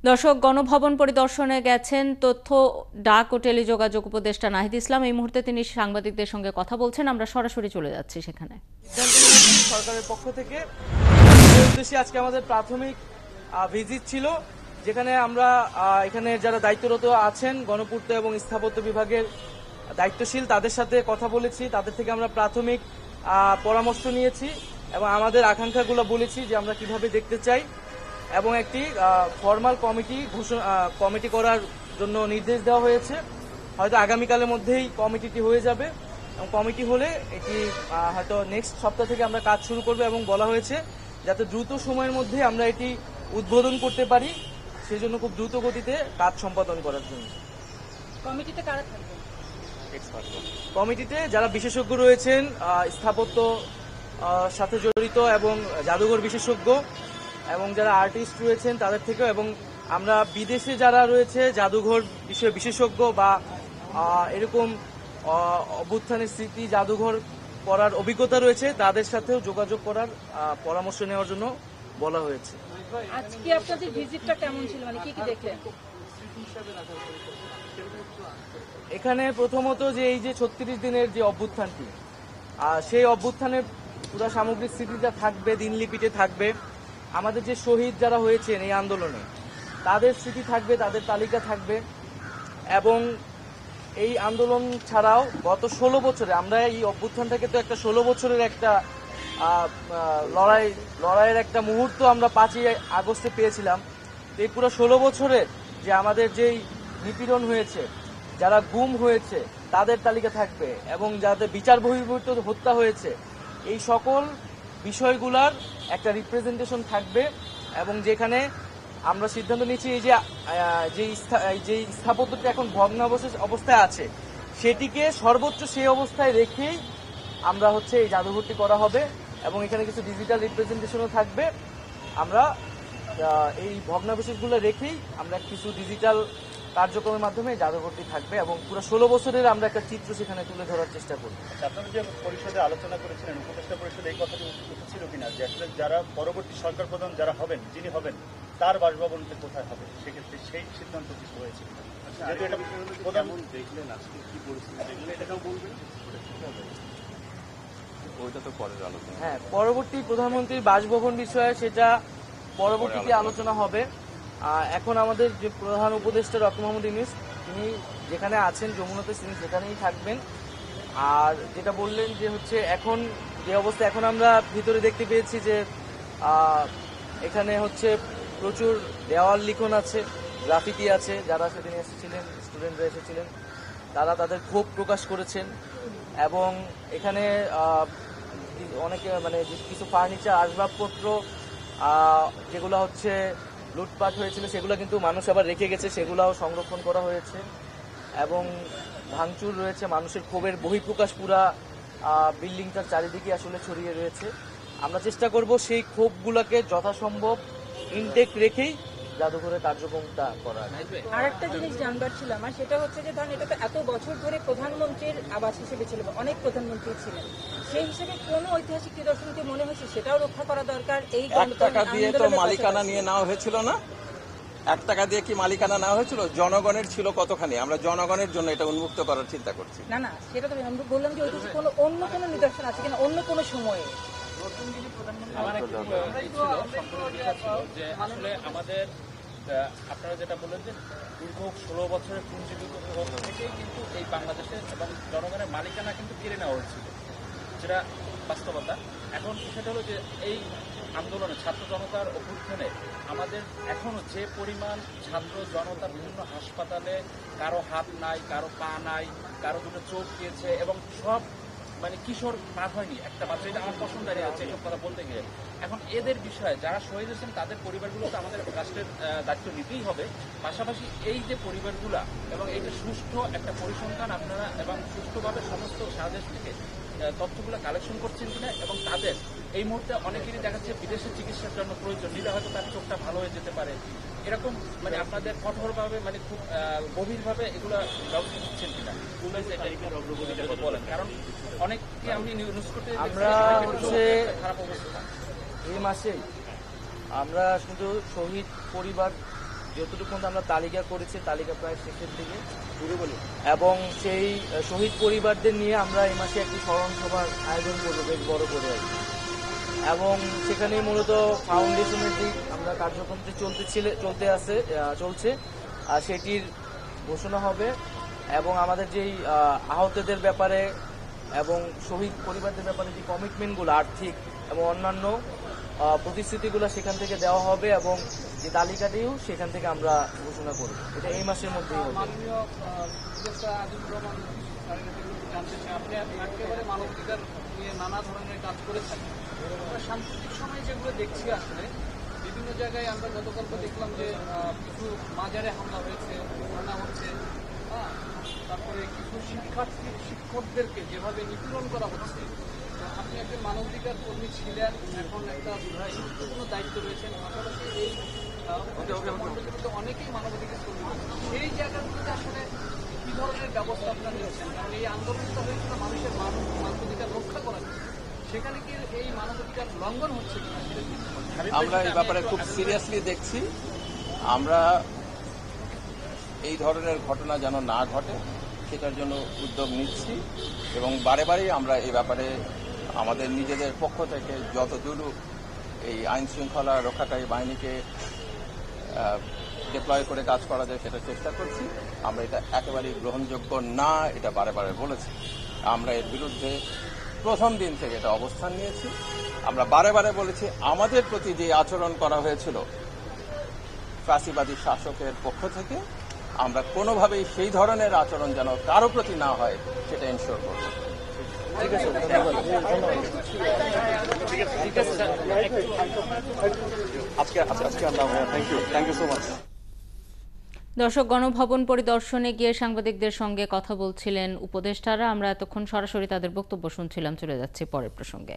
দর্শক, গণভবন পরিদর্শনে গেছেন তথ্য, ডাক ও টেলিযোগাযোগ উপদেষ্টা নাহিদ ইসলাম। এই মুহূর্তে তিনি সাংবাদিকদের সঙ্গে কথা বলছেন। আমরা সরাসরি চলে যাচ্ছি সেখানে। সরকারের পক্ষ থেকে উদ্দেশ্যে আজকে আমাদের প্রাথমিক ভিজিট ছিল, যেখানে আমরা এখানে যারা দায়িত্বরত আছেন গণপূর্ত এবং স্থাপত্য বিভাগের দায়িত্বশীল তাদের সাথে কথা বলেছি। তাদের থেকে আমরা প্রাথমিক পরামর্শ নিয়েছি এবং আমাদের আকাঙ্ক্ষাগুলো বলেছি যে আমরা কিভাবে দেখতে চাই, এবং একটি ফর্মাল কমিটি করার জন্য নির্দেশ দেওয়া হয়েছে। হয়তো আগামীকালের মধ্যেই কমিটিটি হয়ে যাবে এবং কমিটি হলে এটি হয়তো নেক্সট সপ্তাহ থেকে আমরা কাজ শুরু করব, এবং বলা হয়েছে যাতে দ্রুত সময়ের মধ্যে আমরা এটি উদ্বোধন করতে পারি, সেই জন্য খুব দ্রুত গতিতে কাজ সম্পাদন করার জন্য। কমিটিতে কারা থাকবে? কমিটিতে যারা বিশেষজ্ঞ রয়েছেন, স্থাপত্য সাথে জড়িত এবং জাদুঘর বিশেষজ্ঞ এবং যারা আর্টিস্ট রয়েছেন তাদের থেকেও, এবং আমরা বিদেশে যারা রয়েছে জাদুঘর বিষয়ে বিশেষজ্ঞ বা এরকম অভ্যুত্থানের স্মৃতি জাদুঘর করার অভিজ্ঞতা রয়েছে তাদের সাথেও যোগাযোগ করার পরামর্শ নেওয়ার জন্য বলা হয়েছে। আজকে আপনাদের ভিজিটটা কেমন ছিল, মানে কি কি দেখলেন? এখানে প্রথমত যে এই যে 36 দিনের যে অভ্যুত্থানটি, সেই অভ্যুত্থানের পুরো সামগ্রিক স্মৃতিটা থাকবে, দিনলিপিতে থাকবে। আমাদের যে শহীদ যারা হয়েছেন এই আন্দোলনে তাদের স্মৃতি থাকবে, তাদের তালিকা থাকবে। এবং এই আন্দোলন ছাড়াও গত 16 বছরে আমরা এই অভ্যুত্থানটাকে তো একটা 16 বছরের একটা লড়াইয়ের একটা মুহূর্ত আমরা 5ই আগস্টে পেয়েছিলাম। এই পুরো 16 বছরে যে আমাদের যেই নিপীড়ন হয়েছে, যারা গুম হয়েছে তাদের তালিকা থাকবে, এবং যাদের বিচার বহির্ভূত হত্যা হয়েছে এই সকল বিষয়গুলার একটা রিপ্রেজেন্টেশন থাকবে। এবং যেখানে আমরা সিদ্ধান্ত নিচ্ছি এই যে স্থাপত্যটা এখন ভগ্নাবশেষ অবস্থায় আছে সেটিকে সর্বোচ্চ সেই অবস্থায় রেখেই আমরা এই জাদুঘরটি করা হবে, এবং এখানে কিছু ডিজিটাল রিপ্রেজেন্টেশনও থাকবে। আমরা এই ভগ্নাবশেষগুলো রেখেই আমরা কিছু ডিজিটাল কার্যক্রমের মাধ্যমে জাদুঘরটি থাকবে, এবং পুরো 16 বছরের আমরা একটা চিত্র সেখানে তুলে ধরার চেষ্টা করব। আপনারা যে পরিষদে আলোচনা করেছিলেন, উপদেষ্টা পরিষদে এই কথাটি উঠেছিল কিনা যে আসলে যারা পরবর্তী সরকার প্রধান যারা হবেন, যিনি হবেন তার বাসভবনটি কোথায় হবে, সেক্ষেত্রে সেই সিদ্ধান্ত কিছু হয়েছে? যেহেতু এটা প্রধান দেখলেন, আজকে কি পরিস্থিতি দেখলেন এটাও বলবেন, ওইটা তো পরের আলোচনা। হ্যাঁ, পরবর্তী প্রধানমন্ত্রীর বাসভবন বিষয়ে সেটা পরবর্তীতে আলোচনা হবে। এখন আমাদের যে প্রধান উপদেষ্টা ডক্টর মোহাম্মদ ইউনূস, তিনি যেখানে আছেন যমুনাতে, তিনি সেখানেই থাকবেন। আর যেটা বললেন যে এখন যে অবস্থা, এখন আমরা ভিতরে দেখতে পেয়েছি যে এখানে প্রচুর দেওয়াল লিখন আছে, গ্রাফিতি আছে। যারা সেদিন এসেছিলেন, স্টুডেন্টরা এসেছিলেন, তারা তাদের ক্ষোভ প্রকাশ করেছেন। এবং এখানে অনেকে কিছু ফার্নিচার, আসবাবপত্র যেগুলো লুটপাট হয়েছিল সেগুলো কিন্তু মানুষ আবার রেখে গেছে, সেগুলাও সংরক্ষণ করা হয়েছে। এবং ভাঙচুর রয়েছে, মানুষের ক্ষোভের বহিঃপ্রকাশ পুরা বিল্ডিংটার চারিদিকে ছড়িয়ে রয়েছে। আমরা চেষ্টা করব সেই ক্ষোভগুলোকে যথাসম্ভব ইনটেক রেখেই জাদুঘরের কার্যক্রমটা করার। আরেকটা জিনিস জানবার ছিল আমার, সেটা হচ্ছে যে ধরেন এটা তো এত বছর ধরে প্রধানমন্ত্রীর আবাস হিসেবে ছিল, অনেক প্রধানমন্ত্রী ছিলেন, সেই হিসেবে কোন ঐতিহাসিক নিদর্শনকে মনে হয়েছে সেটাও রক্ষা করা দরকার? এই 1 টাকা দিয়ে তো মালিকানা নিয়ে নেওয়া হয়েছিল না? 1 টাকা দিয়ে কি মালিকানা নেওয়া হয়েছিল? জনগণের ছিল কতখানি? আমরা জনগণের জন্য এটা উন্মুক্ত করার চিন্তা করছি। না না, সেটা তো আমি বললাম যে ঐতিহাসিক অন্য কোনো নিদর্শন আছে কিনা, অন্য কোনো সময়ে। আমার একটু যে আসলে আমাদের আপনারা যেটা বললেন যে দীর্ঘ 16 বছরের পুঞ্জীভূত থেকেই কিন্তু এই বাংলাদেশে এবং জনগণের মালিকানা কিন্তু কেড়ে নেওয়া হয়েছিল, যেটা বাস্তবতা। এখন সেটা হলো যে এই আন্দোলনে ছাত্র জনতার অভ্যুত্থানে আমাদের এখনো যে পরিমাণ ছাত্র জনতা বিভিন্ন হাসপাতালে, কারো হাত নাই, কারো পা নাই, কারো দুটো চোখ গিয়েছে, এবং সব কিশোর পার হয়নি একটা বাচ্চা। এটা আমার পছন্দ আছে এসব কথা বলতে গিয়ে। এখন এদের বিষয়ে যারা শহীদ হয়েছেন তাদের পরিবারগুলো তো আমাদের রাষ্ট্রের দায়িত্ব নিতেই হবে। পাশাপাশি এই যে পরিবারগুলা এবং এই যে সুষ্ঠু একটা পরিসংখ্যান আপনারা এবং সুষ্ঠুভাবে সমস্ত সারা থেকে তথ্যগুলো কালেকশন করছেন কিনা, এবং তাদের এই মুহূর্তে অনেকেরই দেখাচ্ছে বিদেশে চিকিৎসার জন্য প্রয়োজন, নিলে হয়তো তার চোখটা ভালো হয়ে যেতে পারে, এরকম আপনাদের কঠোরভাবে খুব গভীরভাবে এগুলো ব্যবস্থা নিচ্ছেন কিনা বলেন। কারণ অনেককে আমি নিউজ করতে আমরা খারাপ অবস্থা। এই মাসে আমরা শুধু শহীদ পরিবার যতটুকু পর্যন্ত আমরা তালিকা করেছি, তালিকা প্রায় শেষের দিকে, এবং সেই শহীদ পরিবারদের নিয়ে আমরা এই মাসে একটি স্মরণ সভার আয়োজন করবো বেশ বড় করে আর কি। এবং সেখানেই মূলত ফাউন্ডেশনের দিক আমরা কার্যক্রমটি চলছে, আর সেটির ঘোষণা হবে, এবং আমাদের যেই আহতদের ব্যাপারে এবং শহীদ পরিবারদের ব্যাপারে যে কমিটমেন্টগুলো আর্থিক এবং অন্যান্য প্রতিশ্রুতিগুলো সেখান থেকে দেওয়া হবে, এবং যে তালিকাটিও সেখান থেকে আমরা ঘোষণা করব। এটা এই মাসের মধ্যেই হবে। মাননীয় উপদেষ্টা আজিজুর রহমান স্যারের কাছে একটু জানতে চাই, আপনি একেবারে মানবাধিকার নিয়ে নানা ধরনের কাজ করে থাকেন। আমরা সাম্প্রতিক সময়ে যেগুলো দেখছি আসলে বিভিন্ন জায়গায় আমরা গতকালকে দেখলাম যে কিছু মাজারে হামলা হয়েছে, হামলা হচ্ছে, হ্যাঁ, তারপরে কিছু শিক্ষকদেরকে যেভাবে নিপীড়ন করা হচ্ছে। তো আপনি একজন মানবাধিকার কর্মী ছিলেন, এখন একটা গুরুত্বপূর্ণ দায়িত্ব রয়েছেন, পাশাপাশি এই অনেকেই মানবাধিকার কর্মী রয়েছেন। সেই জায়গাগুলোতে আসলে কি ধরনের ব্যবস্থা আপনারা নিচ্ছেন? কারণ এই আন্দোলনটা হয়েছিল মানুষের মানবাধিকার রক্ষা করার জন্য। সেখানে কি এই মানবাধিকার লঙ্ঘন হচ্ছে কিনা সেটা কি? আমরা এই ব্যাপারে খুব সিরিয়াসলি দেখছি। আমরা এই ধরনের ঘটনা যেন না ঘটে সেটার জন্য উদ্যোগ নিচ্ছি, এবং বারে বারেই আমরা এই ব্যাপারে আমাদের নিজেদের পক্ষ থেকে যতদূর এই আইন শৃঙ্খলা রক্ষাকারী বাহিনীকে ডিপ্লয় করে কাজ করা যায় সেটা চেষ্টা করছি। আমরা এটা একেবারেই গ্রহণযোগ্য না, এটা বারে বারে বলেছি। আমরা এর বিরুদ্ধে প্রথম দিন থেকে এটা অবস্থান নিয়েছি। আমরা বারে বারে বলেছি আমাদের প্রতি যে আচরণ করা হয়েছিল ফ্যাসিবাদী শাসকের পক্ষ থেকে, আমরা কোনোভাবেই সেই ধরনের আচরণ যেন কারো প্রতি না হয় সেটা এনশিওর করব। ঠিক আছে, ধন্যবাদ। ঠিক আছে স্যার। আজকে আমরা থ্যাংক ইউ সো মাচ। দর্শক, গণভবন পরিদর্শনে গিয়ে সাংবাদিকদের সঙ্গে কথা বলছিলেন উপদেষ্টারা। আমরা এতক্ষণ সরাসরি তাদের বক্তব্য শুনছিলাম। চলে যাচ্ছি পরের প্রসঙ্গে।